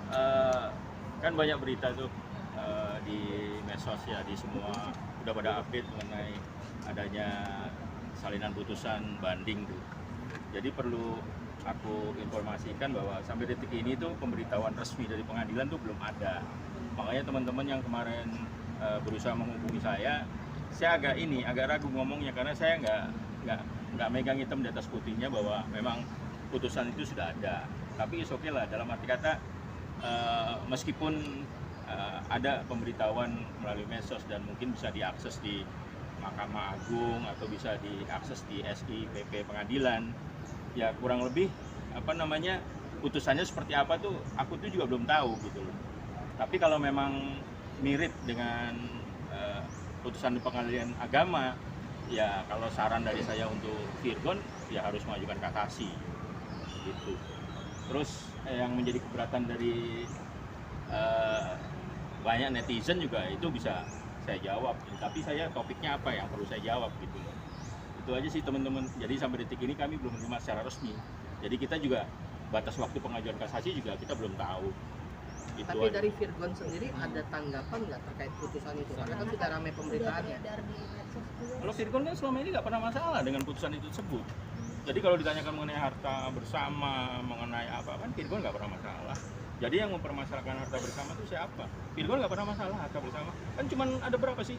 Eh, kan banyak berita tuh di medsos ya, di semua udah pada update mengenai adanya salinan putusan banding tuh. Jadi perlu aku informasikan bahwa sampai detik ini tuh pemberitahuan resmi dari pengadilan tuh belum ada. Makanya teman-teman yang kemarin berusaha menghubungi saya agak ragu ngomongnya karena saya nggak megang hitam di atas putihnya bahwa memang putusan itu sudah ada. Tapi is okay lah, dalam arti kata meskipun ada pemberitahuan melalui medsos dan mungkin bisa diakses di Mahkamah Agung atau bisa diakses di SIPP pengadilan, ya kurang lebih apa namanya putusannya seperti apa tuh aku tuh juga belum tahu gitu loh. Tapi kalau memang mirip dengan putusan di pengadilan agama, ya kalau saran dari saya untuk Virgon ya harus mengajukan kasasi gitu. Terus yang menjadi keberatan dari banyak netizen juga itu bisa saya jawab, tapi saya topiknya apa yang perlu saya jawab gitu loh. Itu aja sih teman-teman. Jadi sampai detik ini kami belum menerima secara resmi, jadi kita juga batas waktu pengajuan kasasi juga kita belum tahu. Itu Tapi aja. dari Virgon sendiri ada tanggapan nggak terkait putusan itu? Karena kan sudah ramai pemberitaannya. Kalau Virgon kan selama ini nggak pernah masalah dengan putusan itu tersebut. Jadi kalau ditanyakan mengenai harta bersama, mengenai apa kan Virgon nggak pernah masalah. Jadi yang mempermasalahkan harta bersama itu siapa? Virgon nggak pernah masalah harta bersama. Kan cuma ada berapa sih?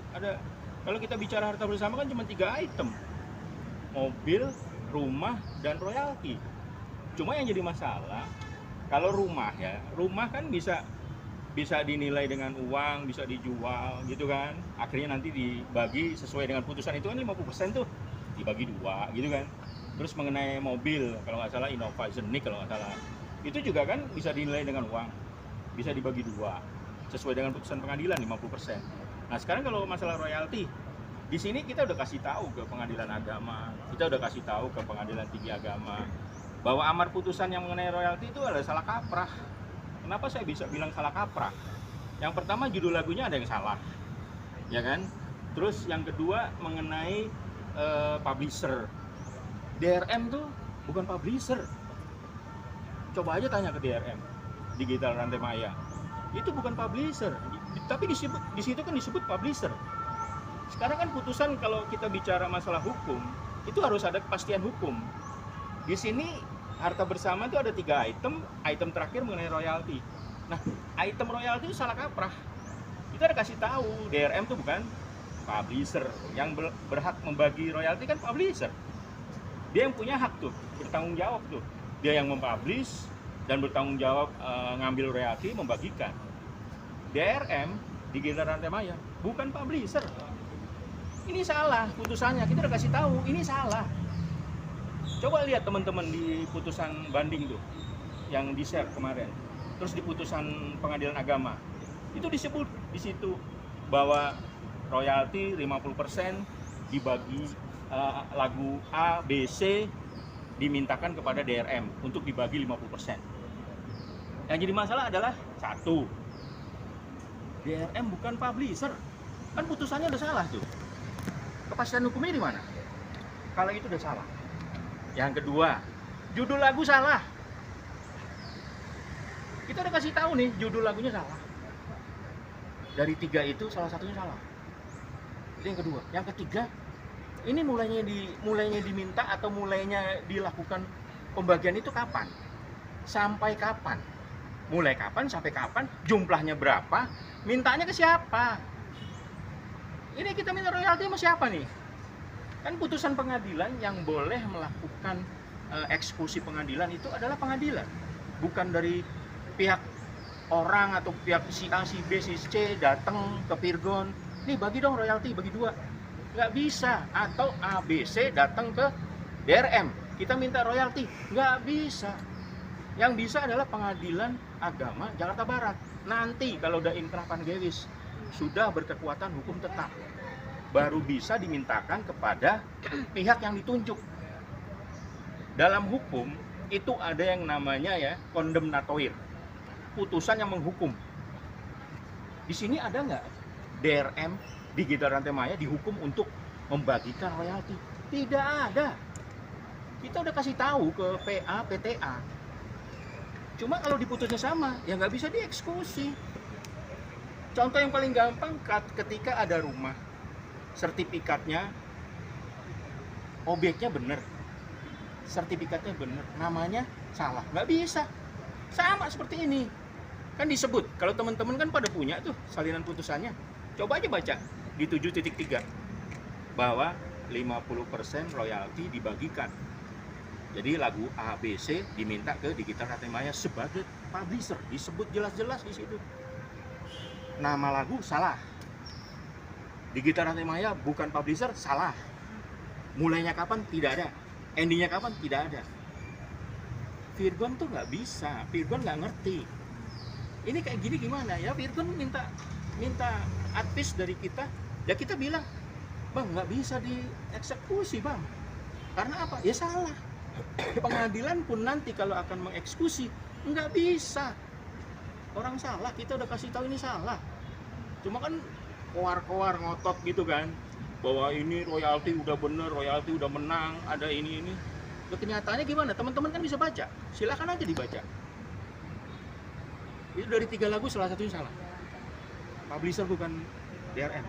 Kalau kita bicara harta bersama kan cuma 3 item. Mobil, rumah, dan royalti. Cuma yang jadi masalah kalau rumah ya, rumah kan bisa dinilai dengan uang, bisa dijual gitu kan. Akhirnya nanti dibagi sesuai dengan putusan itu kan 50% tuh dibagi 2 gitu kan. Terus mengenai mobil, kalau nggak salah Innova Zenik kalau nggak salah, itu juga kan bisa dinilai dengan uang, bisa dibagi 2 sesuai dengan putusan pengadilan 50%. Nah sekarang kalau masalah royalti, di sini kita udah kasih tahu ke pengadilan agama, kita udah kasih tahu ke pengadilan tinggi agama bahwa amar putusan yang mengenai royalti itu adalah salah kaprah. Kenapa saya bisa bilang salah kaprah? Yang pertama judul lagunya ada yang salah, ya kan? Terus yang kedua mengenai publisher. DRM tuh bukan publisher. Coba aja tanya ke DRM, Digital Rantai Maya. Itu bukan publisher, tapi di situ kan disebut publisher. Sekarang kan putusan kalau kita bicara masalah hukum, itu harus ada kepastian hukum. Di sini harta bersama itu ada 3 item terakhir mengenai royalti. Nah, item royalti itu salah kaprah. Kita udah kasih tahu, DRM itu bukan publisher. Yang berhak membagi royalti kan publisher. Dia yang punya hak tuh, bertanggung jawab tuh. Dia yang mempublish dan bertanggung jawab ngambil royalti, membagikan. DRM, Digital Rantai Maya, bukan publisher. Ini salah putusannya, kita udah kasih tahu, ini salah. Coba lihat teman-teman di putusan banding tuh, yang di-share kemarin. Terus di putusan pengadilan agama, itu disebut di situ bahwa royalti 50% dibagi lagu A, B, C dimintakan kepada DRM untuk dibagi 50%. Yang jadi masalah adalah satu, DRM bukan publisher. Kan putusannya udah salah tuh. Kepastian hukumnya di mana? Kalau itu udah salah. Yang kedua, judul lagu salah. Kita udah kasih tahu nih, judul lagunya salah. Dari 3 itu salah satunya salah. Itu yang kedua. Yang ketiga, ini mulainya diminta atau mulainya dilakukan pembagian itu kapan? Sampai kapan? Mulai kapan sampai kapan? Jumlahnya berapa? Mintanya ke siapa? Ini kita minta royalti sama siapa nih? Kan putusan pengadilan yang boleh melakukan eksekusi pengadilan itu adalah pengadilan, bukan dari pihak orang atau pihak si A, si B, si C datang ke Virgon, nih bagi dong royalti, bagi 2. Nggak bisa. Atau A, B, C datang ke DRM, kita minta royalti, nggak bisa. Yang bisa adalah pengadilan agama Jakarta Barat. Nanti kalau udah inkrah pangelis, sudah berkekuatan hukum tetap, baru bisa dimintakan kepada pihak yang ditunjuk. Dalam hukum itu ada yang namanya ya kondemnatoir, putusan yang menghukum. Di sini ada nggak DRM, Digital Rantai Maya, dihukum untuk membagikan royalti? Tidak ada. Kita udah kasih tahu ke PA, PTA. Cuma kalau diputusnya sama, ya nggak bisa dieksekusi. Contoh yang paling gampang ketika ada rumah, sertifikatnya, objeknya bener, sertifikatnya bener, namanya salah, nggak bisa. Sama seperti ini, kan disebut, kalau teman-teman kan pada punya tuh salinan putusannya, coba aja baca di 7.3 bahwa 50% royalti dibagikan. Jadi lagu A, B, C diminta ke Digital Ratemaya sebagai publisher, disebut jelas-jelas di situ. Nama lagu salah, Digital Ratemaya bukan publisher, salah. Mulainya kapan? Tidak ada. Endingnya kapan? Tidak ada. Virgon tuh nggak bisa, Virgon nggak ngerti. Ini kayak gini gimana ya? Virgon minta advice dari kita, ya kita bilang, bang nggak bisa dieksekusi bang. Karena apa? Ya salah. Pengadilan pun nanti kalau akan mengeksekusi nggak bisa. Orang salah, kita udah kasih tahu ini salah. Cuma kan koar-koar ngotot gitu kan, bahwa ini royalti udah bener, royalti udah menang, ada ini. Kenyataannya gimana? Teman-teman kan bisa baca, silakan aja dibaca. Itu dari 3 lagu salah satunya salah. Publisher bukan DRM.